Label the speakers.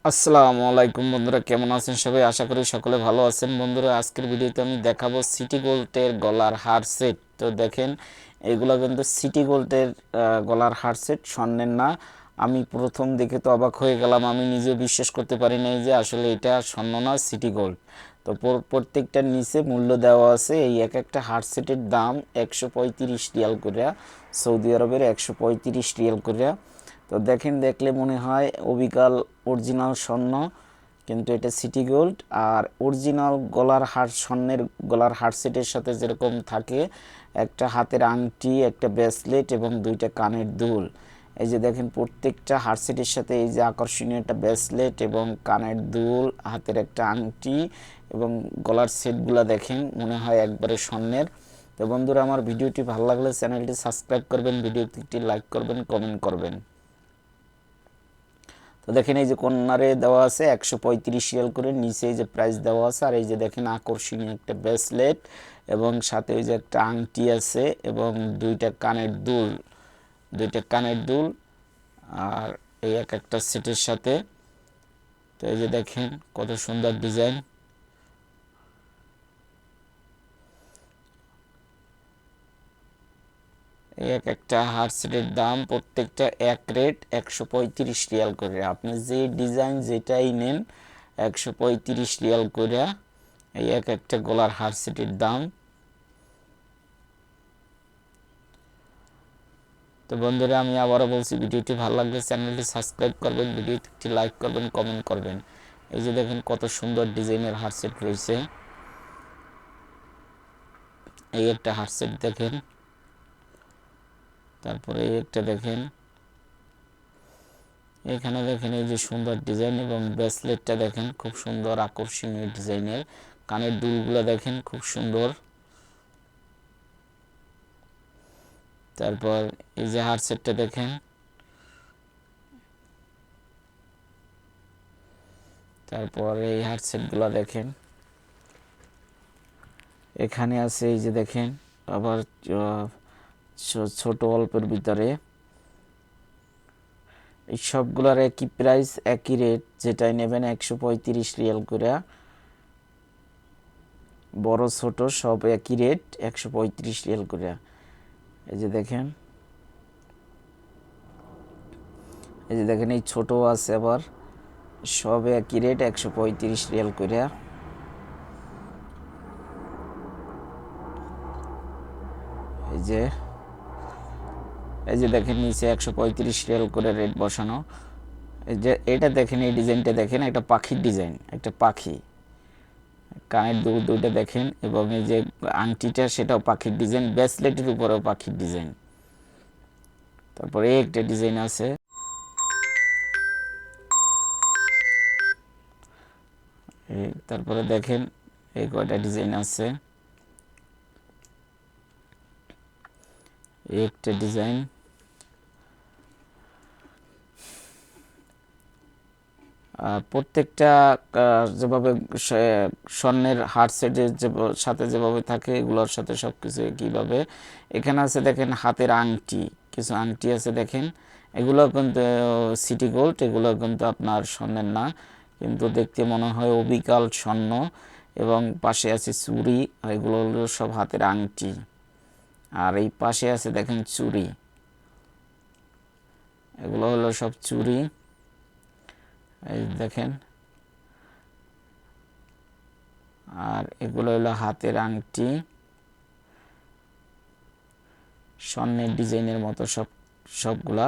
Speaker 1: আসসালামু আলাইকুম বন্ধুরা, কেমন আছেন সবাই? আশা করি সকলে ভালো আছেন। বন্ধুরা, আজকের ভিডিওতে আমি দেখাবো সিটি গোল্ডের গলার হার সেট। তো দেখেন, এগুলো কিন্তু সিটি গোল্ডের গলার হার সেট, স্বর্ণের না। আমি প্রথম দেখে তো অবাক হয়ে গেলাম, আমি নিজেও বিশ্বাস করতে পারি নাই যে আসলে এটা স্বর্ণ না, সিটি গোল্ড। তো প্রত্যেকটার নিচে মূল্য দেওয়া আছে। এই এক একটা হার সেটের দাম 135 রিয়াল করে, সৌদি আরবের 135 রিয়াল করে। তো দেখেন, দেখলে মনে হয় অবিকাল অরিজিনাল স্বর্ণ, কিন্তু এটা সিটি গোল্ড। আর অরিজিনাল গলার হার, স্বর্ণের গলার হার সেটের সাথে যেরকম থাকে একটা হাতের আংটি, একটা ব্রেসলেট এবং দুইটা কানের দুল। এই যে দেখেন, প্রত্যেকটা হার সেটের সাথে এই যে আকর্ষণীয় একটা ব্রেসলেট এবং কানের দুল, হাতের একটা আংটি এবং গলার সেটগুলো দেখেন মনে হয় একবারে স্বর্ণের। তো বন্ধুরা, আমার ভিডিওটি ভালো লাগলে চ্যানেলটি সাবস্ক্রাইব করবেন, ভিডিওটি একটি লাইক করবেন, কমেন্ট করবেন। তো দেখেন, এই যে কর্নারে দেওয়া আছে 135 রিয়াল করে, নিচে এই যে প্রাইস দেওয়া আছে। আর এই যে দেখেন, আকর্ষণীয় একটা ব্রেসলেট এবং সাথে ওই যে একটা আংটি আছে এবং দুইটা কানের দুল আর এই এক একটা সেটের সাথে। তো এই যে দেখেন কত সুন্দর ডিজাইন। এই এক একটা হার সেটের দাম প্রত্যেকটা এক রেট 135 রিয়াল করে। আপনি যে ডিজাইন যেটাই নেন 135 রিয়াল করে এই এক একটা গলার হার সেটের দাম। তো বন্ধুরা, আমি আবারও বলছি, ভিডিওটি ভালো লাগলে চ্যানেলটি সাবস্ক্রাইব করবেন, ভিডিওটি একটি লাইক করবেন, কমেন্ট করবেন। এই যে দেখেন কত সুন্দর ডিজাইনের হার সেট রয়েছে। এই একটা হার সেট দেখেন, তারপরে এই একটা দেখেন, এখানে দেখেন এই যে সুন্দর ডিজাইন এবং ব্রেসলেটটা দেখেন খুব সুন্দর আকর্ষণীয় ডিজাইনের। কানের দুলগুলো দেখেন খুব সুন্দর। তারপর এই যে হার সেটটা দেখেন, তারপর এই হার সেটগুলো দেখেন, এখানে আছে এই যে দেখেন আবার ছোট অল্পের ভিতরে। এই সবগুলোর একই প্রাইস, একই রেট, যেটাই নেবেন 135 রিয়াল করে। বড় ছোট সব একই রেট 135 রিয়াল করে। এই যে দেখেন, এই যে দেখেন, এই ছোট আছে আবার, সব একই রেট 135 রিয়াল করে। এই যে এই যে দেখেন, নিচে 135 রিয়াল করে রেট বসানো। এই যে এটা দেখেন, এই ডিজাইনটা দেখেন, একটা পাখির ডিজাইন, একটা পাখি। কানের দুলটা দেখেন এবং এই যে আংটিটা, সেটাও পাখির ডিজাইন, ব্রেসলেটের উপরেও পাখির ডিজাইন। তারপরে একটা ডিজাইন আছে। তারপরে দেখেন এই কয়টা ডিজাইন আছে। একটা ডিজাইন। প্রত্যেকটা যেভাবে স্বর্ণের হার সেটের সাথে যেভাবে থাকে, এগুলোর সাথে সব কিছু একইভাবে। এখানে আছে দেখেন হাতের আংটি, কিছু আংটি আছে দেখেন। এগুলো কিন্তু সিটি গোল্ড, এগুলো কিন্তু আপনার স্বর্ণের না, কিন্তু দেখতে মনে হয় অবিকাল স্বর্ণ। এবং পাশে আছে চুড়ি, আর এগুলো হলো সব হাতের আংটি। আর এই পাশে আছে দেখেন চুড়ি, এগুলো হলো সব চুড়ি। এই দেখেন, আর এগুলো হলো হাতের আংটি, স্বর্ণের ডিজাইনের মতো সবগুলা।